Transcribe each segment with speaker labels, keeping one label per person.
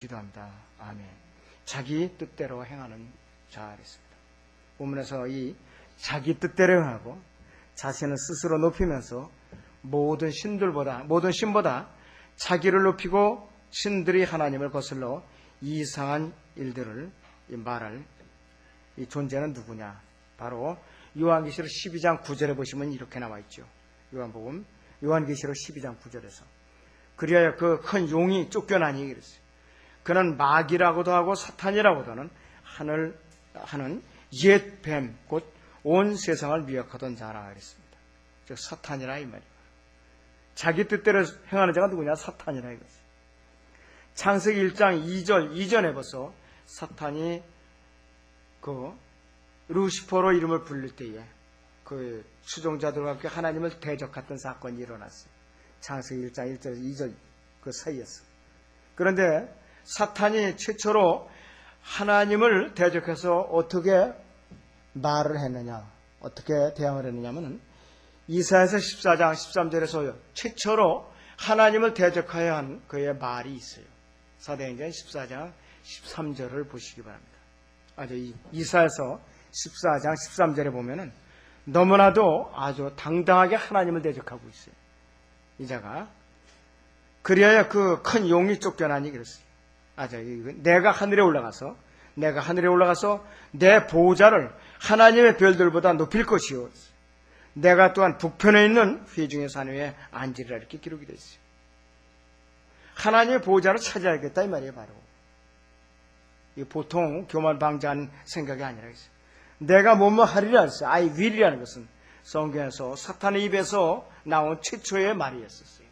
Speaker 1: 기도합니다. 아멘. 자기 뜻대로 행하는 자 그랬습니다. 본문에서 이 자기 뜻대로 행하고 자신을 스스로 높이면서 모든 신보다 자기를 높이고 신들이 하나님을 거슬러 이상한 일들을 말할 이 존재는 누구냐? 바로 요한계시록 12장 9절에 보시면 이렇게 나와 있죠. 요한계시록 12장 9절에서 그리하여 그 큰 용이 쫓겨나니 그랬어요. 그는 마귀라고도 하고 사탄이라고도 하는 옛 뱀, 곧 온 세상을 미혹하던 자라 그랬습니다. 즉 사탄이라 이 말이에요. 자기 뜻대로 행하는 자가 누구냐? 사탄이라 이거죠. 창세기 1장 2절 이전에 벌써 사탄이 그 루시퍼로 이름을 불릴 때에 그 추종자들과 함께 하나님을 대적했던 사건이 일어났어요. 창세기 1장 1절 2절 그 사이였어요. 그런데 사탄이 최초로 하나님을 대적해서 어떻게 말을 했느냐, 어떻게 대항을 했느냐면 이사야서 14장 13절에서 최초로 하나님을 대적하여 한 그의 말이 있어요. 사도행전 14장 13절을 보시기 바랍니다. 이사야서 14장 13절에 보면은 너무나도 아주 당당하게 하나님을 대적하고 있어요. 이자가 그리하여 그 큰 용이 쫓겨나니 그랬어요. 내가 하늘에 올라가서 내 보호자를 하나님의 별들보다 높일 것이요. 내가 또한 북편에 있는 회중의 산 위에 앉으리라 이렇게 기록이 되어 있어요. 하나님의 보호자를 차지하겠다 이 말이에요. 바로 보통 교만방자한 생각이 아니라 있어요. 내가 뭐뭐 하리라 했어요. I will이라는 것은 성경에서 사탄의 입에서 나온 최초의 말이었었어요.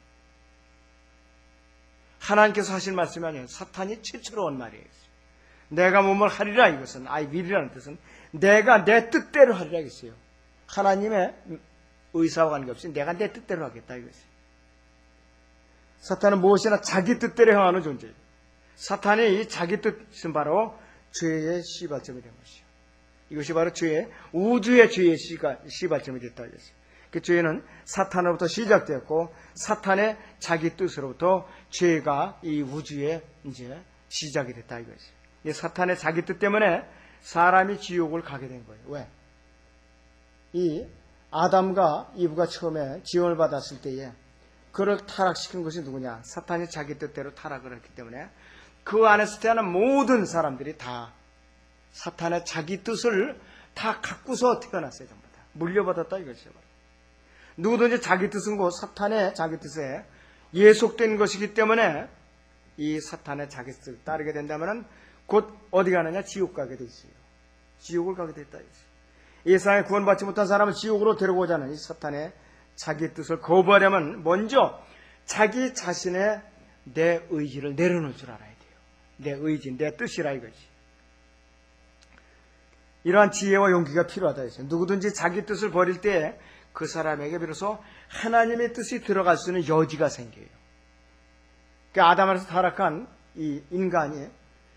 Speaker 1: 하나님께서 하실 말씀이 아니에요. 사탄이 최초로 온 말이에요. 내가 뭐뭐 하리라 이것은 I will이라는 뜻은 내가 내 뜻대로 하리라 이것이에요. 하나님의 의사와 관계없이 내가 내 뜻대로 하겠다 이것이에요. 사탄은 무엇이나 자기 뜻대로 행하는 존재예요. 사탄이 자기 뜻은 바로 죄의 시발점이 된 것이에요. 이것이 바로 우주의 죄의 시발점이 됐다 이것이에요. 그 죄는 사탄으로부터 시작되었고 사탄의 자기 뜻으로부터 죄가 이 우주에 이제 시작이 됐다 이것이에요. 이 사탄의 자기 뜻 때문에 사람이 지옥을 가게 된 거예요. 왜? 이 아담과 이브가 처음에 지원을 받았을 때에 그를 타락시킨 것이 누구냐? 사탄이 자기 뜻대로 타락을 했기 때문에 그 안에서 태어난 모든 사람들이 다 사탄의 자기 뜻을 다 갖고서 태어났어요. 전부 다 물려받았다 이것이죠. 누구든지 자기 뜻은 곧 사탄의 자기 뜻에 예속된 것이기 때문에 이 사탄의 자기 뜻을 따르게 된다면 곧 어디 가느냐? 지옥 가게 돼 있어요. 지옥을 가게 됐다. 이 세상에 구원받지 못한 사람을 지옥으로 데려오고자 하는 이 사탄의 자기 뜻을 거부하려면 먼저 자기 자신의 내 의지를 내려놓을 줄 알아야 돼요. 내 의지, 내 뜻이라 이거지. 이러한 지혜와 용기가 필요하다 했어요. 누구든지 자기 뜻을 버릴 때 그 사람에게 비로소 하나님의 뜻이 들어갈 수 있는 여지가 생겨요. 그러니까 아담에서 타락한 이 인간이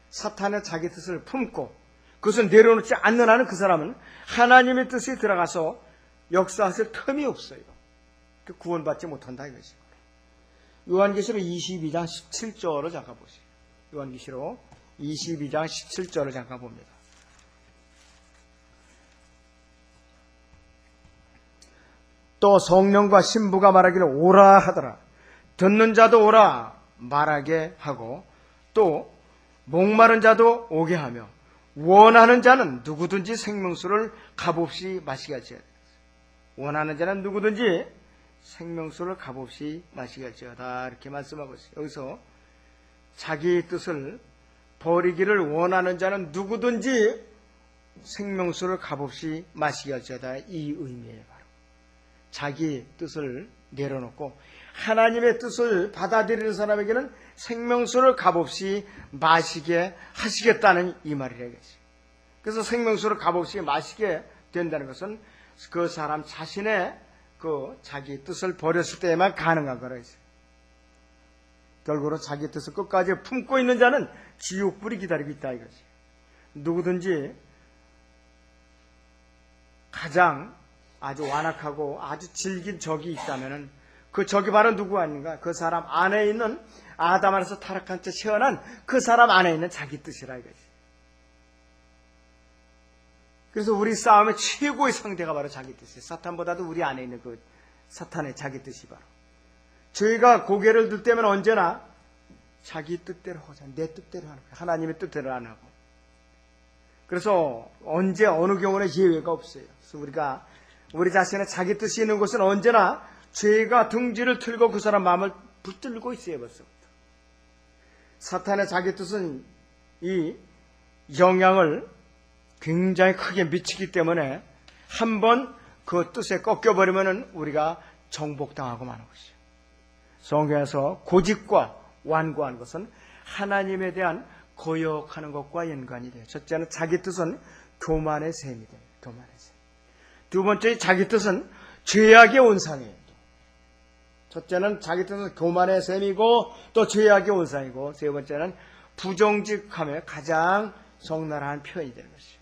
Speaker 1: 사탄의 자기 뜻을 품고 그것을 내려놓지 않는 한은 그 사람은 하나님의 뜻이 들어가서 역사하실 틈이 없어요. 구원받지 못한다 이것이죠. 요한계시록 22장 17절을 잠깐 보세요. 요한계시록 22장 17절을 잠깐 봅니다. 또 성령과 신부가 말하기를 오라 하더라. 듣는 자도 오라 말하게 하고 또 목마른 자도 오게 하며 원하는 자는 누구든지 생명수를 값없이 마시게 하지어다. 원하는 자는 누구든지 생명수를 값없이 마시게 할지어다 이렇게 말씀하고 있어요. 여기서 자기 뜻을 버리기를 원하는 자는 누구든지 생명수를 값없이 마시게 할지어다 이 의미예요. 바로 자기 뜻을 내려놓고 하나님의 뜻을 받아들이는 사람에게는 생명수를 값없이 마시게 하시겠다는 이 말이라겠지. 그래서 생명수를 값없이 마시게 된다는 것은 그 사람 자신의 그 자기 뜻을 버렸을 때에만 가능한 거라 했어요. 결국은 자기 뜻을 끝까지 품고 있는 자는 지옥불이 기다리고 있다 이거지. 누구든지 가장 아주 완악하고 아주 질긴 적이 있다면은 그 적이 바로 누구 아닌가? 그 사람 안에 있는 아담 안에서 타락한 채 태어난 그 사람 안에 있는 자기 뜻이라 이거지. 그래서 우리 싸움의 최고의 상대가 바로 자기 뜻이에요. 사탄보다도 우리 안에 있는 그 사탄의 자기 뜻이 바로. 저희가 고개를 들 때면 언제나 자기 뜻대로 하자. 내 뜻대로 하는 거예요. 하나님의 뜻대로 안 하고. 그래서 언제 어느 경우는 예외가 없어요. 그래서 우리가 우리 자신의 자기 뜻이 있는 곳은 언제나 죄가 둥지를 틀고 그 사람 마음을 붙들고 있어요. 벌써부터. 사탄의 자기 뜻은 이 영향을 굉장히 크게 미치기 때문에 한번 그 뜻에 꺾여버리면 우리가 정복당하고 마는 것이죠. 성경에서 고집과 완고한 것은 하나님에 대한 거역하는 것과 연관이 돼요. 첫째는 자기 뜻은 교만의 셈이 돼요. 교만의 셈. 두 번째 자기 뜻은 죄악의 온상이에요. 첫째는 자기 뜻은 교만의 셈이고 또 죄악의 온상이고 세 번째는 부정직함의 가장 적나라한 표현이 되는 것이죠.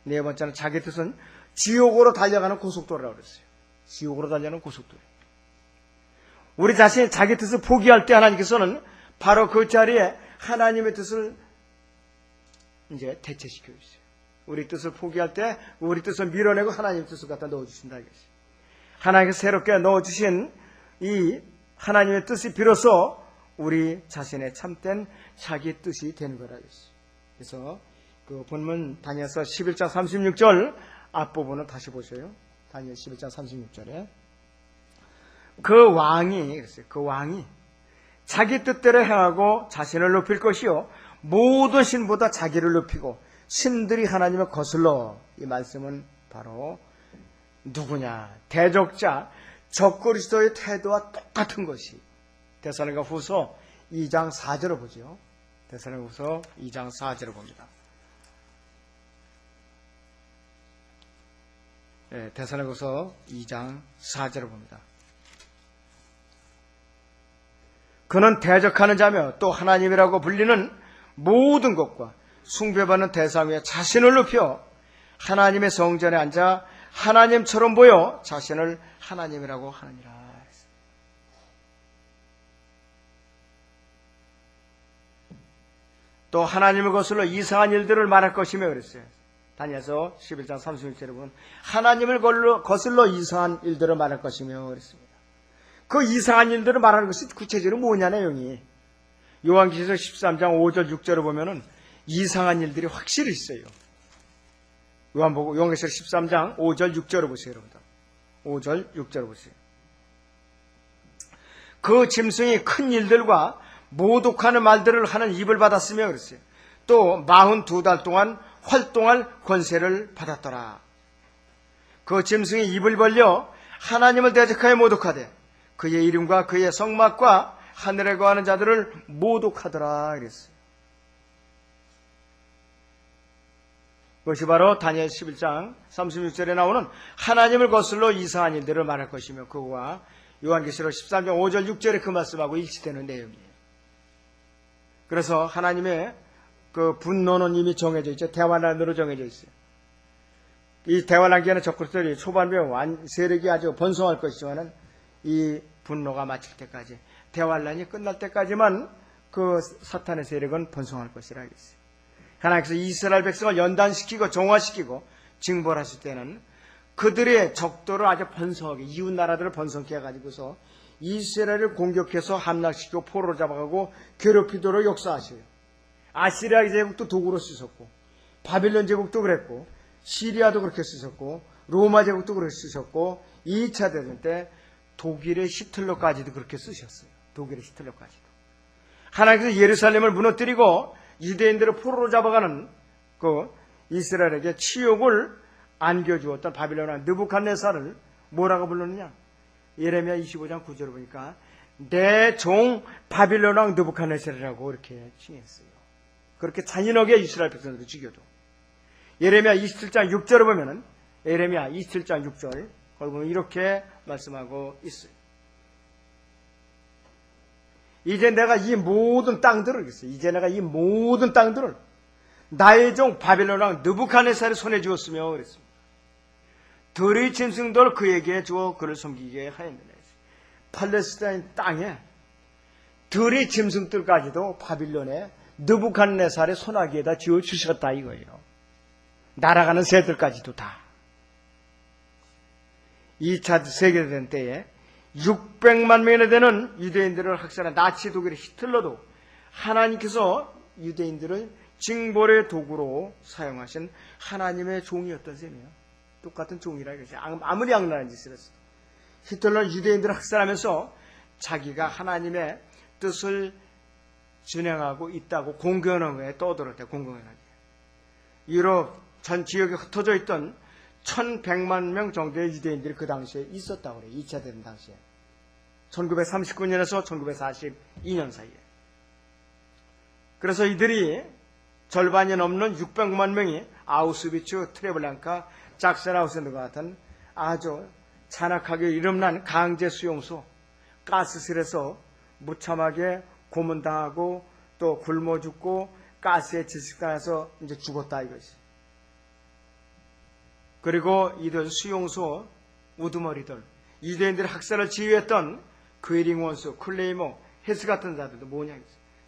Speaker 1: 네 번째는 자기 뜻은 지옥으로 달려가는 고속도로라고 그랬어요. 지옥으로 달려가는 고속도로. 우리 자신이 자기 뜻을 포기할 때 하나님께서는 바로 그 자리에 하나님의 뜻을 이제 대체시켜 주세요. 우리 뜻을 포기할 때 우리 뜻을 밀어내고 하나님의 뜻을 갖다 넣어주신다 이것이. 하나님께서 새롭게 넣어주신 이 하나님의 뜻이 비로소 우리 자신의 참된 자기 뜻이 되는 거라 이것이. 그래서 그 본문 다니엘서 11장 36절 앞부분을 다시 보세요. 다니엘 11장 36절에 그 왕이 그랬어요. 그 왕이 자기 뜻대로 행하고 자신을 높일 것이요 모든 신보다 자기를 높이고 신들이 하나님을 거슬러. 이 말씀은 바로 누구냐? 대적자 적그리스도의 태도와 똑같은 것이 데살로니가 후서 2장 4절을 보죠. 데살로니가 후서 2장 4절을 봅니다. 네, 데살로니가 후서 2장 4절을 봅니다. 그는 대적하는 자며 또 하나님이라고 불리는 모든 것과 숭배받는 대상 위에 자신을 높여 하나님의 성전에 앉아 하나님처럼 보여 자신을 하나님이라고 하느니라. 또 하나님을 거슬러 이상한 일들을 말할 것이며 그랬어요. 다니엘서 11장 36절에 보면 하나님을 거슬러 이상한 일들을 말할 것이며 그랬습니다. 그 이상한 일들을 말하는 것이 구체적으로 뭐냐 내용이. 요한계시록 13장 5절 6절을 보면은 이상한 일들이 확실히 있어요. 요한계시록 13장 5절 6절을 보세요, 여러분들. 5절 6절을 보세요. 그 짐승이 큰 일들과 모독하는 말들을 하는 입을 받았으며 그랬어요. 또 42달 동안 활동할 권세를 받았더라. 그 짐승이 입을 벌려 하나님을 대적하여 모독하되 그의 이름과 그의 성막과 하늘에 거하는 자들을 모독하더라 그랬어요. 그것이 바로 다니엘 11장 36절에 나오는 하나님을 거슬러 이상한 일들을 말할 것이며 그와 요한계시록 13장 5절 6절에 그 말씀하고 일치되는 내용이에요. 그래서 하나님의 그 분노는 이미 정해져 있죠. 대환란으로 정해져 있어요. 이 대환란기에는 적그리스도들이 초반부에 세력이 아주 번성할 것이지만은 이 분노가 마칠 때까지 대환란이 끝날 때까지만 그 사탄의 세력은 번성할 것이라 하겠어요. 하나님께서 이스라엘 백성을 연단시키고 정화시키고 징벌하실 때는 그들의 적도를 아주 번성하게 이웃 나라들을 번성케 해가지고서 이스라엘을 공격해서 함락시키고 포로로 잡아가고 괴롭히도록 역사하셔요. 아시리아 제국도 도구로 쓰셨고 바빌론 제국도 그랬고 시리아도 그렇게 쓰셨고 로마 제국도 그렇게 쓰셨고 2차 대전 때 독일의 히틀러까지도 그렇게 쓰셨어요. 독일의 히틀러까지도. 하나님께서 예루살렘을 무너뜨리고 유대인들을 포로로 잡아가는 그 이스라엘에게 치욕을 안겨주었던 바빌론 왕 느부갓네살을 뭐라고 불렀느냐? 예레미야 25장 9절을 보니까 내 종 바빌론 왕 느부갓네살이라고 이렇게 칭했어요. 그렇게 잔인하게 이스라엘 백성들을 죽여도. 예레미야 27장 6절을 보면은 예레미야 27장 6절 거기 보면 이렇게 말씀하고 있어요. 이제 내가 이 모든 땅들을 이제 내가 이 모든 땅들을 나의 종 바빌론 왕 느부갓네살의 손에 주었으며 그랬습니다. 들의 짐승들 그에게 주어 그를 섬기게 하였느냐. 팔레스타인 땅에 들의 짐승들까지도 바빌론에 느부갓네살의 소나기에다 지어주셨다 이거예요. 날아가는 새들까지도 다. 2차 세계대전 때에 600만 명이나 되는 유대인들을 학살한 나치 독일의 히틀러도 하나님께서 유대인들을 징벌의 도구로 사용하신 하나님의 종이었던 셈이에요. 똑같은 종이라 이거지. 아무리 악랄한 짓을 했어도. 히틀러는 유대인들을 학살하면서 자기가 하나님의 뜻을 진행하고 있다고 공견하게 떠들었대요. 공견하게. 유럽 전 지역에 흩어져 있던 1100만 명 정도의 유대인들이 그 당시에 있었다고 그래요. 2차 대전 당시에. 1939년에서 1942년 사이에. 그래서 이들이 절반이 넘는 600만 명이 아우슈비츠, 트레블랑카, 짝센하우센과 같은 아주 잔악하게 이름난 강제 수용소, 가스실에서 무참하게 고문당하고 또 굶어 죽고 가스에 질식당해서 이제 죽었다 이것이. 그리고 이들 수용소 우두머리들, 유대인들의 학살을 지휘했던 그에링 원수, 클레이모, 헤스 같은 자들도 뭐냐.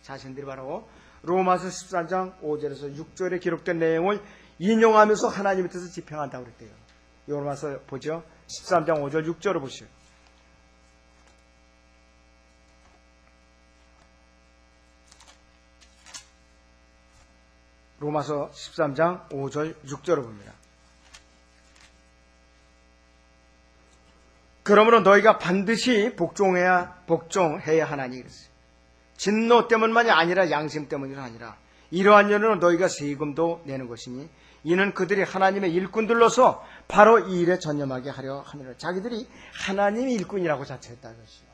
Speaker 1: 자신들이 바로 로마서 13장 5절에서 6절에 기록된 내용을 인용하면서 하나님의 뜻을 집행한다고 그랬대요. 로마서 보죠. 13장 5절 6절을 보시죠. 로마서 13장 5절 6절을 봅니다. 그러므로 너희가 반드시 복종해야 하나니 그랬어요. 진노 때문만이 아니라 양심 때문이 아니라 이러한 연으로 너희가 세금도 내는 것이니 이는 그들이 하나님의 일꾼들로서 바로 이 일에 전념하게 하려 함이라. 자기들이 하나님의 일꾼이라고 자처했다 것이요.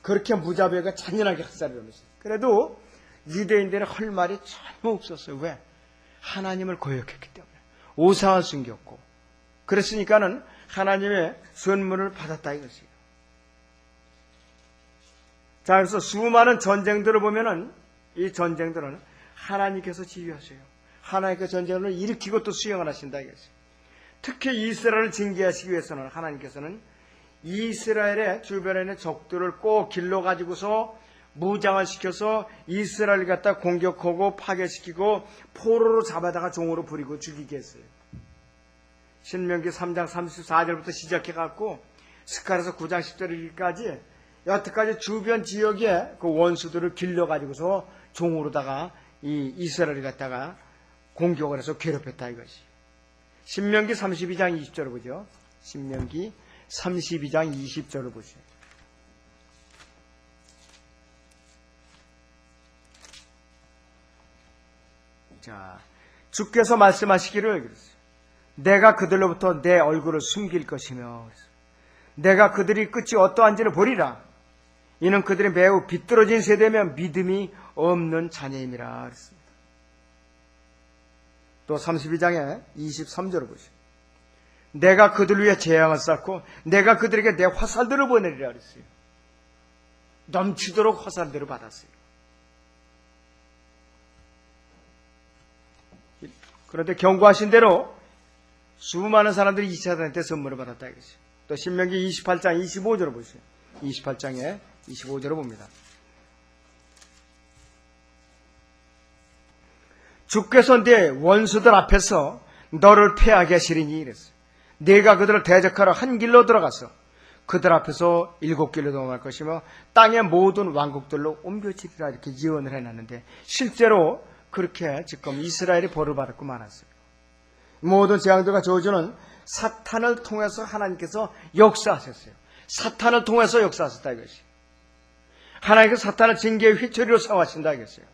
Speaker 1: 그렇게 무자비하게 잔인하게 학살을 하면서. 그래도 유대인들은 할 말이 전혀 없었어요. 왜? 하나님을 거역했기 때문에. 우상을 숨겼고. 그랬으니까는 하나님의 선물을 받았다 이것이에요. 자, 그래서 수많은 전쟁들을 보면은 이 전쟁들은 하나님께서 지휘하세요. 하나님께서 전쟁을 일으키고 또 수행을 하신다 이것이에요. 특히 이스라엘을 징계하시기 위해서는 하나님께서는 이스라엘의 주변에 있는 적들을 꼭 길러가지고서 무장을 시켜서 이스라엘을 갖다 공격하고 파괴시키고 포로로 잡아다가 종으로 부리고 죽이게 했어요. 신명기 3장 34절부터 시작해갖고 스가랴서 9장 10절까지 여태까지 주변 지역에 그 원수들을 길러가지고서 종으로다가 이 이스라엘을 갖다가 공격을 해서 괴롭혔다 이것이. 신명기 32장 20절을 보죠. 신명기 32장 20절을 보시죠. 자, 주께서 말씀하시기를 그랬어요. 내가 그들로부터 내 얼굴을 숨길 것이며 내가 그들이 끝이 어떠한지를 보리라. 이는 그들이 매우 비뚤어진 세대며 믿음이 없는 자녀임이라 그랬습니다. 또 32장에 23절을 보시죠. 내가 그들 위해 재앙을 쌓고 내가 그들에게 내 화살들을 보내리라 그랬어요. 넘치도록 화살들을 받았어요. 그런데 경고하신 대로 수많은 사람들이 2차 대전 때 선물을 받았다 이것이죠. 또 신명기 28장 25절을 보세요. 28장에 25절을 봅니다. 주께서 네 원수들 앞에서 너를 패하게 하시리니 이랬어요. 네가 그들을 대적하러 한 길로 들어가서 그들 앞에서 7길로 넘어갈 것이며 땅의 모든 왕국들로 옮겨지리라 이렇게 예언을 해놨는데 실제로 그렇게 지금 이스라엘이 벌을 받았고 말았어요. 모든 재앙들과 저주는 사탄을 통해서 하나님께서 역사하셨어요. 사탄을 통해서 역사하셨다 이것이. 하나님께서 사탄을 징계의 휘초리로 사용하신다 이것이에요.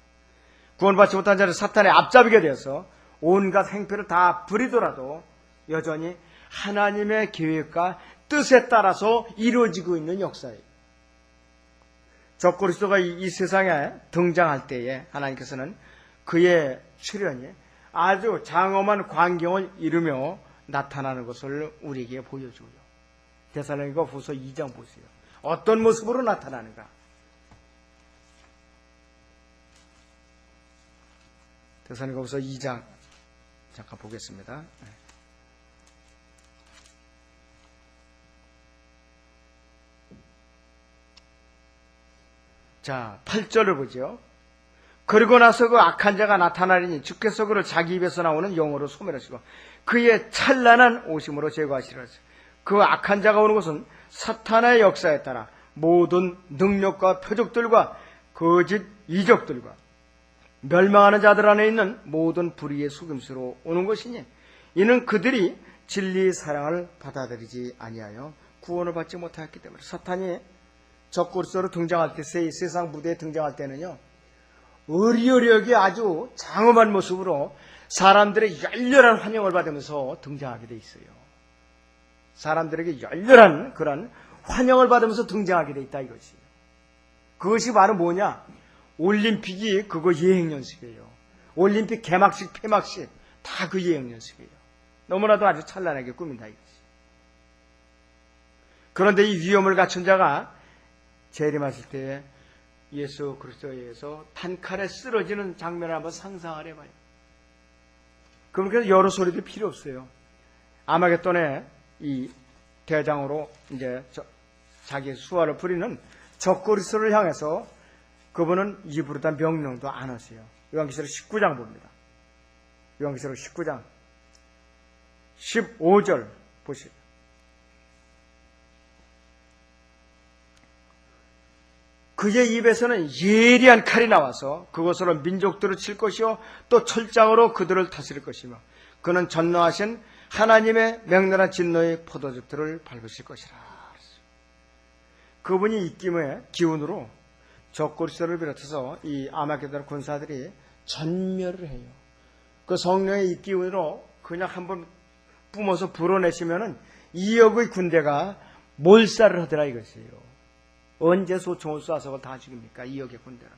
Speaker 1: 구원받지 못한 자를 사탄의 앞잡이게 되어서 온갖 행패를 다 부리더라도 여전히 하나님의 계획과 뜻에 따라서 이루어지고 있는 역사예요. 적그리스도가 이 세상에 등장할 때에 하나님께서는 그의 출현이 아주 장엄한 광경을 이루며 나타나는 것을 우리에게 보여줘요. 데살로니가 후서 2장 보세요. 어떤 모습으로 나타나는가. 데살로니가 후서 2장 잠깐 보겠습니다. 자, 8절을 보죠. 그리고 나서 그 악한 자가 나타나리니 주께서 그를 자기 입에서 나오는 영으로 소멸하시고 그의 찬란한 오심으로 제거하시리라. 그 악한 자가 오는 것은 사탄의 역사에 따라 모든 능력과 표적들과 거짓 이적들과 멸망하는 자들 안에 있는 모든 불의의 속임수로 오는 것이니 이는 그들이 진리의 사랑을 받아들이지 아니하여 구원을 받지 못하였기 때문에. 사탄이 적그리스도로 등장할 때, 세상 무대에 등장할 때는요, 의리의리하게 아주 장엄한 모습으로 사람들의 열렬한 환영을 받으면서 등장하게 돼 있어요. 사람들에게 열렬한 그런 환영을 받으면서 등장하게 돼 있다 이것이에요. 그것이 바로 뭐냐? 올림픽이 그거 예행연습이에요. 올림픽 개막식, 폐막식 다 그 예행연습이에요. 너무나도 아주 찬란하게 꾸민다 이것이. 그런데 이 위엄을 갖춘 자가 재림하실 때에 예수 그리스도에 의해서 단칼에 쓰러지는 장면을 한번 상상을 해봐요. 그러니까 여러 소리도 필요 없어요. 아마겟돈의 이 대장으로 이제 자기 수화를 부리는 적그리스도를 향해서 그분은 입으로 다 명령도 안 하세요. 요한계시록 19장 봅니다. 요한계시록 19장 15절 보시죠. 그의 입에서는 예리한 칼이 나와서 그것으로 민족들을 칠 것이요 또 철장으로 그들을 다스릴 것이며 그는 전노하신 하나님의 맹렬한 진노의 포도즙들을 밟으실 것이라. 그분이 입김의 기운으로 적그리스도를 비롯해서 이 아마겟돈 군사들이 전멸을 해요. 그 성령의 입기운으로 그냥 한번 뿜어서 불어내시면은 2억의 군대가 몰살을 하더라 이것이에요. 언제 소총을 쏴서 그걸 다 죽입니까? 2억의 군대는.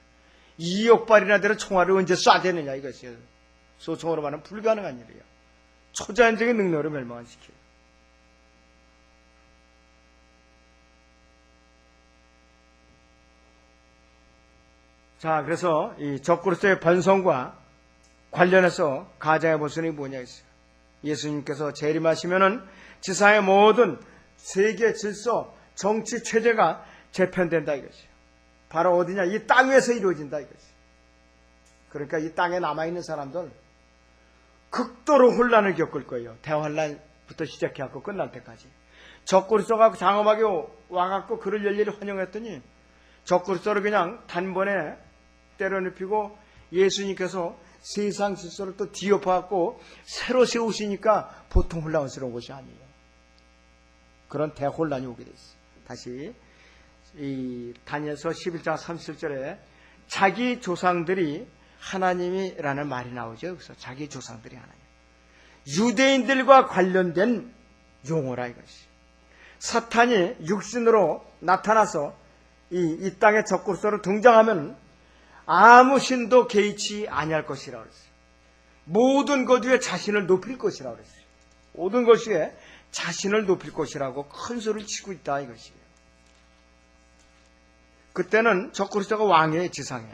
Speaker 1: 2억 발이나 되는 총알을 언제 쏴대느냐 이것이에요. 소총으로 말하면 불가능한 일이에요. 초자연적인 능력으로 멸망시켜요. 자, 그래서 이 적그리스도의 번성과 관련해서 가장의 모순이 뭐냐 했어요. 예수님께서 재림하시면은 지상의 모든 세계 질서, 정치 체제가 재편된다 이것이에요. 바로 어디냐? 이 땅 위에서 이루어진다 이것이에요. 그러니까 이 땅에 남아있는 사람들 극도로 혼란을 겪을 거예요. 대환란부터 시작해갖고 끝날 때까지. 적그리스도가 장엄하게 와갖고 그를 열렬히 환영했더니 적그리스도를 그냥 단번에 때려눕히고 예수님께서 세상 질서를 또 뒤엎어갖고 새로 세우시니까 보통 혼란스러운 것이 아니에요. 그런 대혼란이 오게 돼 있어요. 다시 이 다니엘서 11장 37절에 자기 조상들이 하나님이라는 말이 나오죠. 여기서 자기 조상들이 하나님. 유대인들과 관련된 용어라 이것이. 사탄이 육신으로 나타나서 이 땅에 적그리스도로 등장하면 아무 신도 개의치 아니할 것이라 그랬어요. 모든 것 위에 자신을 높일 것이라 그랬어요. 모든 것 위에 자신을 높일 것이라고 큰 소리를 치고 있다 이것이에요. 그때는 적그리스도가 왕의 지상에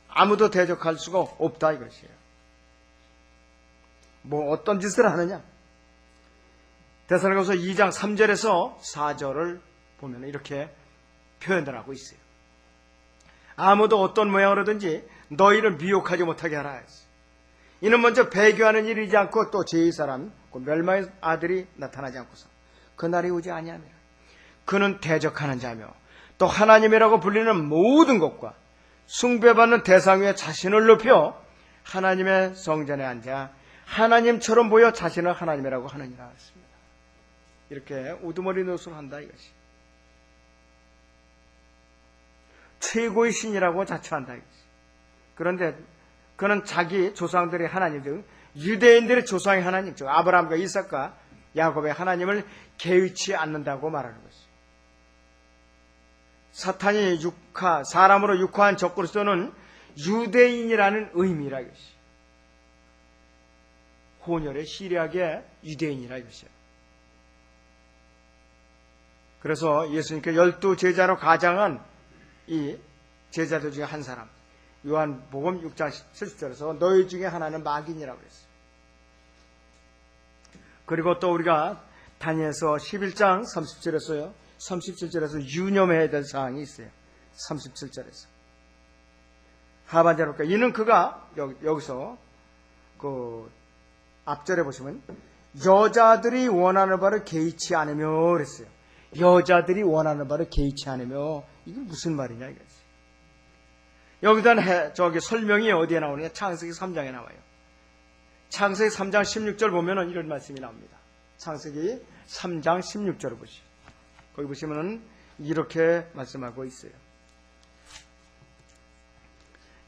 Speaker 1: 아무도 대적할 수가 없다 이것이에요. 뭐 어떤 짓을 하느냐? 데살로니가서 2장 3절에서 4절을 보면 이렇게 표현을 하고 있어요. 아무도 어떤 모양으로든지 너희를 미혹하지 못하게 하라 했어요. 이는 먼저 배교하는 일이 있지 않고 또 제2 사람 그 멸망의 아들이 나타나지 않고서 그날이 오지 아니하며 그는 대적하는 자며 또 하나님이라고 불리는 모든 것과 숭배받는 대상 위에 자신을 높여 하나님의 성전에 앉아 하나님처럼 보여 자신을 하나님이라고 하느니라 했습니다. 이렇게 우두머리 노릇을 한다 이것이. 최고의 신이라고 자처한다 이것이. 그런데 그는 자기 조상들의 하나님 등 유대인들의 조상의 하나님 즉 아브라함과 이삭과 야곱의 하나님을 개의치 않는다고 말하는 것이죠. 사탄이 사람으로 육화한 적그리스도는 유대인이라는 의미라 이것이. 혼혈의 시리아계 유대인이라 이것이에요. 그래서 예수님께 12 제자로 가장한 이 제자들 중에 한 사람 요한복음 6장 70절에서 너희 중에 하나는 마귀니라고 그랬어요. 그리고 또 우리가 다니엘서 11장 37절에서 유념해야 될 사항이 있어요. 37절에서. 하반절에 볼까요? 이는 그가, 여기서, 그, 앞절에 보시면, 여자들이 원하는 바를 개의치 않으며 그랬어요. 여자들이 원하는 바를 개의치 않으며, 이게 무슨 말이냐, 이거지. 여기다 저기 설명이 어디에 나오느냐? 창세기 3장에 나와요. 창세기 3장 16절 보면은 이런 말씀이 나옵니다. 창세기 3장 16절을 보시죠. 거기 보시면은 이렇게 말씀하고 있어요.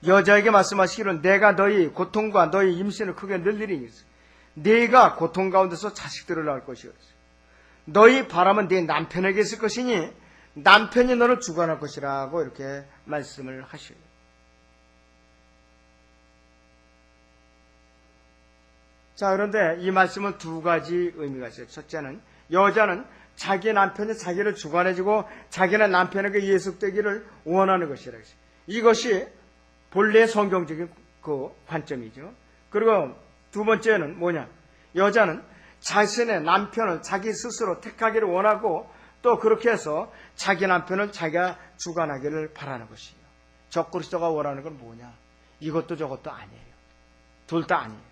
Speaker 1: 여자에게 말씀하시기를 내가 너희 고통과 너희 임신을 크게 늘리리니 네가 고통 가운데서 자식들을 낳을 것이요. 너희 바람은 네 남편에게 있을 것이니 남편이 너를 주관할 것이라고 이렇게 말씀을 하셔요. 자, 그런데 이 말씀은 두 가지 의미가 있어요. 첫째는 여자는 자기 남편이 자기를 주관해주고 자기는 남편에게 예속되기를 원하는 것이라. 이것이 본래 성경적인 그 관점이죠. 그리고 두 번째는 뭐냐? 여자는 자신의 남편을 자기 스스로 택하기를 원하고 또 그렇게 해서 자기 남편을 자기가 주관하기를 바라는 것이에요. 적그리스도가 원하는 건 뭐냐? 이것도 저것도 아니에요. 둘 다 아니에요.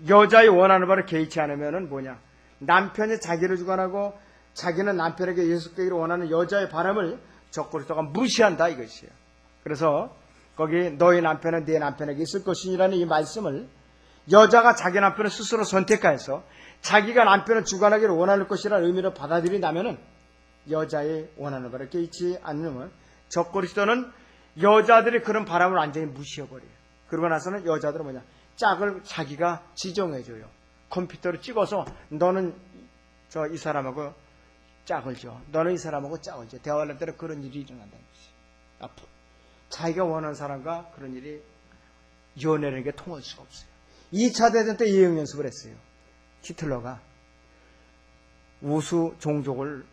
Speaker 1: 여자의 원하는 바를 개의치 않으면은 뭐냐? 남편이 자기를 주관하고 자기는 남편에게 예속되기를 원하는 여자의 바람을 적그리스도가 무시한다 이것이에요. 그래서 거기 너희 남편은 네 남편에게 있을 것이라는 이 말씀을 여자가 자기 남편을 스스로 선택하여서 자기가 남편을 주관하기를 원하는 것이라는 의미로 받아들인다면은 여자의 원하는 바를 개의치 않으면 적그리스도는 여자들이 그런 바람을 완전히 무시해버려요. 그러고 나서는 여자들은 뭐냐? 짝을 자기가 지정해줘요. 컴퓨터로 찍어서 너는 이 사람하고 짝을 줘. 너는 이 사람하고 짝을 줘. 대화할 때는 그런 일이 일어난다는 것이. 앞으로. 자기가 원하는 사람과 그런 일이 연애라는 게 통할 수가 없어요. 2차 대전 때 예행 연습을 했어요. 히틀러가 우수 종족을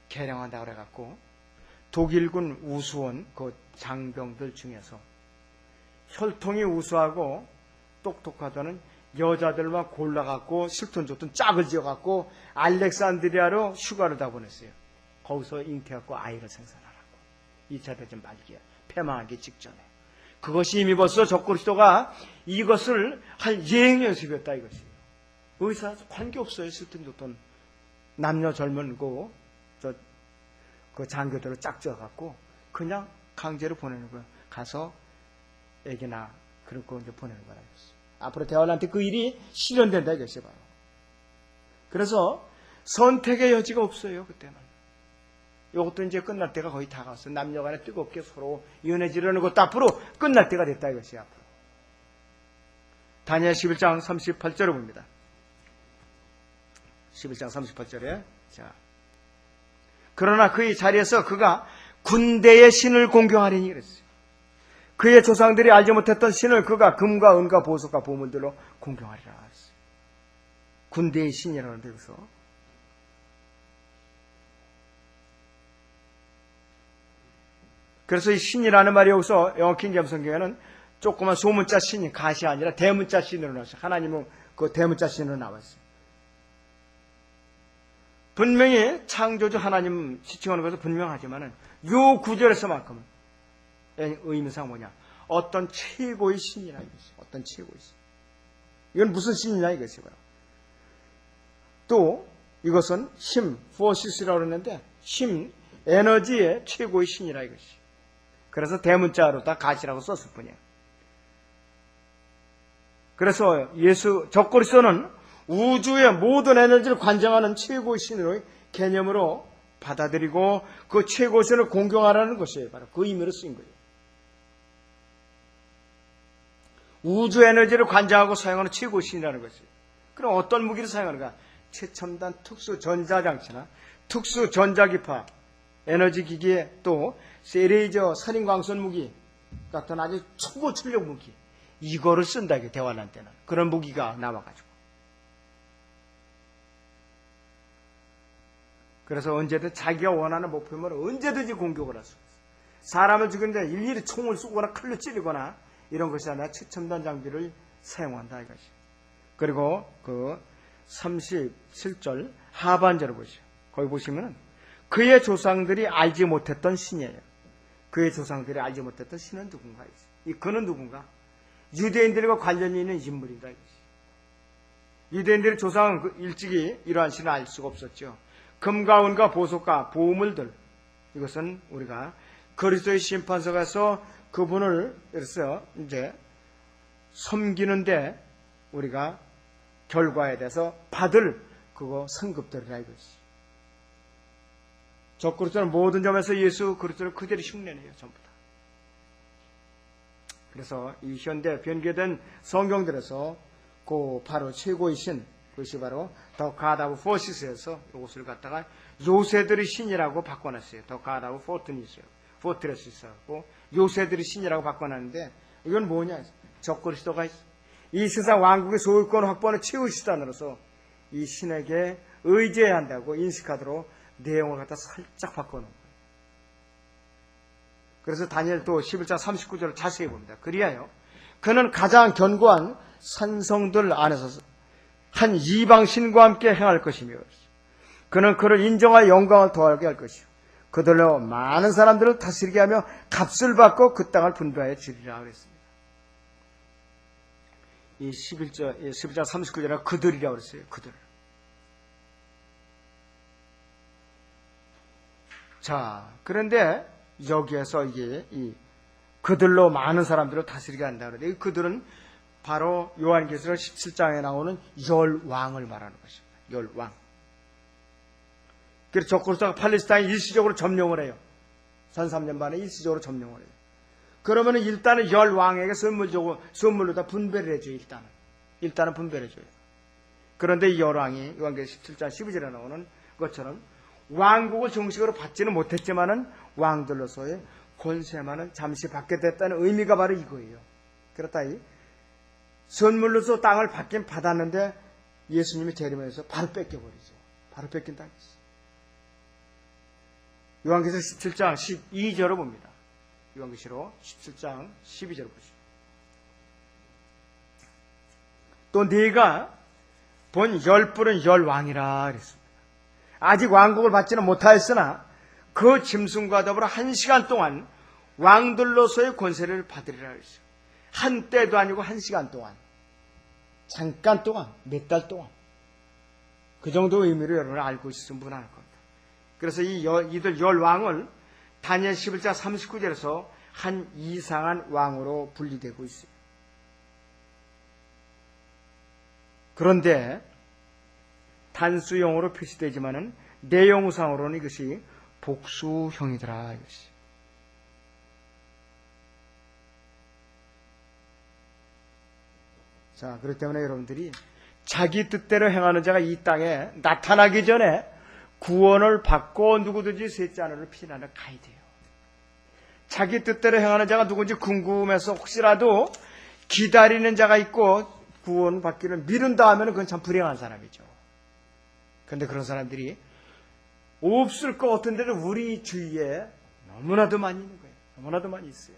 Speaker 1: 개량한다고 그래갖고 독일군 우수원 그 장병들 중에서 혈통이 우수하고 똑똑하다는 여자들만 골라갖고 실톤 좋던 짝을 지어갖고 알렉산드리아로 휴가를 다 보냈어요. 거기서 잉태하고 아이를 생산하라고. 2차 대전 말기에 패망하기 직전에. 그것이 이미 벌써 적그리스도가 이것을 할 예행 연습이었다 이것이에요. 의사 관계없어요. 실톤 좋던 남녀 젊은 그 장교들을 짝지어갖고 그냥 강제로 보내는 거예요. 가서 애기나 그런 거 이제 보내는 거라 이것이. 앞으로 대화한테 그 일이 실현된다 이것이 바로. 그래서 선택의 여지가 없어요 그때는. 이것도 이제 끝날 때가 거의 다가왔어요. 남녀간에 뜨겁게 서로 연애 지르는 것도 앞으로 끝날 때가 됐다 이것이 앞으로. 다니엘 11장 38절을 봅니다. 11장 38절에 자. 그러나 그의 자리에서 그가 군대의 신을 공경하리니 그랬어요. 그의 조상들이 알지 못했던 신을 그가 금과 은과 보석과 보물들로 공경하리라 했어요. 군대의 신이라는데 여기서 그래서 이 신이라는 말이 여기서 영어 킹제임스 성경에는 조그만 소문자 신이 가시 아니라 대문자 신으로 나왔어요. 하나님은 그 대문자 신으로 나왔어요. 분명히 창조주 하나님 지칭하는 것은 분명하지만은 요 구절에서만큼은 의미상 뭐냐? 어떤 최고의 신이라 이것이. 어떤 최고의 신. 이건 무슨 신이냐 이것이 바로. 또 이것은 힘, 포시스라고 그러는데 힘, 에너지의 최고의 신이라 이것이. 그래서 대문자로 다 가시라고 썼을 뿐이에요. 그래서 적그리스도는 우주의 모든 에너지를 관장하는 최고의 신으로 개념으로 받아들이고 그 최고의 신을 공경하라는 것이에요. 바로 그 의미로 쓰인 거예요. 우주 에너지를 관장하고 사용하는 최고의 신이라는 것이에요. 그럼 어떤 무기를 사용하는가? 최첨단 특수 전자장치나 특수 전자기파, 에너지 기기에 또 세레이저 살인광선 무기 같은 아주 초고 출력 무기 이거를 쓴다 이게 대환란 때는 그런 무기가 나와가지고 그래서 언제든 자기가 원하는 목표면 언제든지 공격을 할 수 있어요. 사람을 죽이는데 일일이 총을 쏘거나 칼로 찌르거나 이런 것이 아니라 최첨단 장비를 사용한다 이것이. 그리고 그 37절 하반절을 보시죠. 거기 보시면 그의 조상들이 알지 못했던 신이에요. 그의 조상들이 알지 못했던 신은 누군가? 이 그는 누군가? 유대인들과 관련이 있는 인물이다. 유대인들의 조상은 일찍이 이러한 신을 알 수가 없었죠. 금과 은과 보석과 보물들, 이것은 우리가 그리스도의 심판서 가서 그분을 그래서 이제 섬기는데 우리가 결과에 대해서 받을 그거 성급들이라 이것이. 적그리스도는 모든 점에서 예수 그리스도를 그대로 흉내내요. 전부 다. 그래서 이 현대 변개된 성경들에서 그 바로 최고이신 그것이 바로 더 갓 오브 포시스에서 이것을 갖다가 요새들의 신이라고 바꿔놨어요. 더 갓 오브 포트레스하고 요새들의 신이라고 바꿔놨는데 이건 뭐냐? 적그리스도가 이 세상 왕국의 소유권 확보하는 최후 수단으로서 이 신에게 의지해야 한다고 인식하도록 내용을 갖다 살짝 바꿔놓은 거예요. 그래서 다니엘도 11장 39절을 자세히 봅니다. 그리하여 그는 가장 견고한 산성들 안에서 한 이방신과 함께 행할 것이며 그는 그를 인정하여 영광을 더하게 할 것이요 그들로 많은 사람들을 다스리게 하며 값을 받고 그 땅을 분배하여 주리라 그랬습니다. 이 11장 39절에 그들이라고 그랬어요. 그들. 자, 그런데 여기에서 이게 그들로 많은 사람들을 다스리게 한다 그러는데 이 그들은 바로 요한계시록 17장에 나오는 열왕을 말하는 것입니다. 열왕. 그래서 적그리스도가 팔레스타인 일시적으로 점령을 해요. 1300년 만에 일시적으로 점령을 해요. 그러면은 일단은 열왕에게 선물로 다 분배를 해줘요. 일단은 분배를 해줘요. 그런데 이 열왕이 요한계시록 17장 12절에 나오는 것처럼 왕국을 정식으로 받지는 못했지만은 왕들로서의 권세만은 잠시 받게 됐다는 의미가 바로 이거예요. 그렇다 이 선물로서 땅을 받긴 받았는데 예수님이 재림해서 바로 뺏겨버리죠. 바로 뺏긴다. 요한계시록 17장 12절을 봅니다. 요한계시록 17장 12절을 보시죠. 또 네가 본 열뿔은 열왕이라 그랬습니다. 아직 왕국을 받지는 못하였으나 그 짐승과 더불어 1시간 동안 왕들로서의 권세를 받으리라 그랬어요. 한때도 아니고 1시간 동안. 잠깐 동안, 몇 달 동안. 그 정도 의미로 여러분은 알고 있으면 무난할 겁니다. 그래서 이들 열왕을 다니엘 11장 39절에서 한 이상한 왕으로 분리되고 있어요. 그런데 단수형으로 표시되지만은 내용상으로는 이것이 복수형이더라 이것이. 자, 그렇기 때문에 여러분들이 자기 뜻대로 행하는 자가 이 땅에 나타나기 전에 구원을 받고 누구든지 셋째 하늘을 피난을 가야 돼요. 자기 뜻대로 행하는 자가 누군지 궁금해서 혹시라도 기다리는 자가 있고 구원 받기를 미룬다 하면 그건 참 불행한 사람이죠. 그런데 그런 사람들이 없을 것 같은데도 우리 주위에 너무나도 많이 있는 거예요. 너무나도 많이 있어요.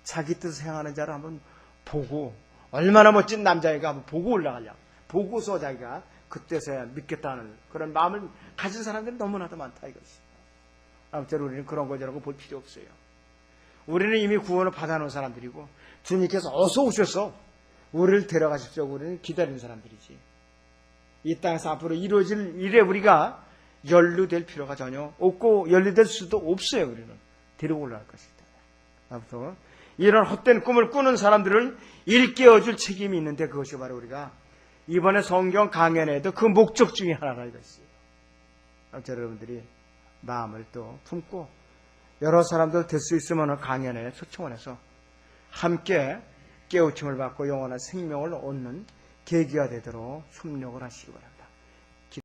Speaker 1: 자기 뜻을 행하는 자를 한번 보고 얼마나 멋진 남자애가 한번 보고 올라가려고 보고서 자기가 그때서야 믿겠다는 그런 마음을 가진 사람들이 너무나도 많다 이것이. 아무튼 우리는 그런 거 저런 거 볼 필요 없어요. 우리는 이미 구원을 받아놓은 사람들이고 주님께서 어서 오셔서 우리를 데려가십시오. 우리는 기다리는 사람들이지. 이 땅에서 앞으로 이루어질 일에 우리가 연루될 필요가 전혀 없고 연루될 수도 없어요. 우리는 데리고 올라갈 것이다. 아무튼 이런 헛된 꿈을 꾸는 사람들을 일깨워줄 책임이 있는데 그것이 바로 우리가 이번에 성경 강연에도 그 목적 중에 하나가 이것이에요. 아무튼 여러분들이 마음을 또 품고 여러 사람들 될 수 있으면 강연에 초청을 해서 함께 깨우침을 받고 영원한 생명을 얻는 계기가 되도록 협력을 하시기 바랍니다.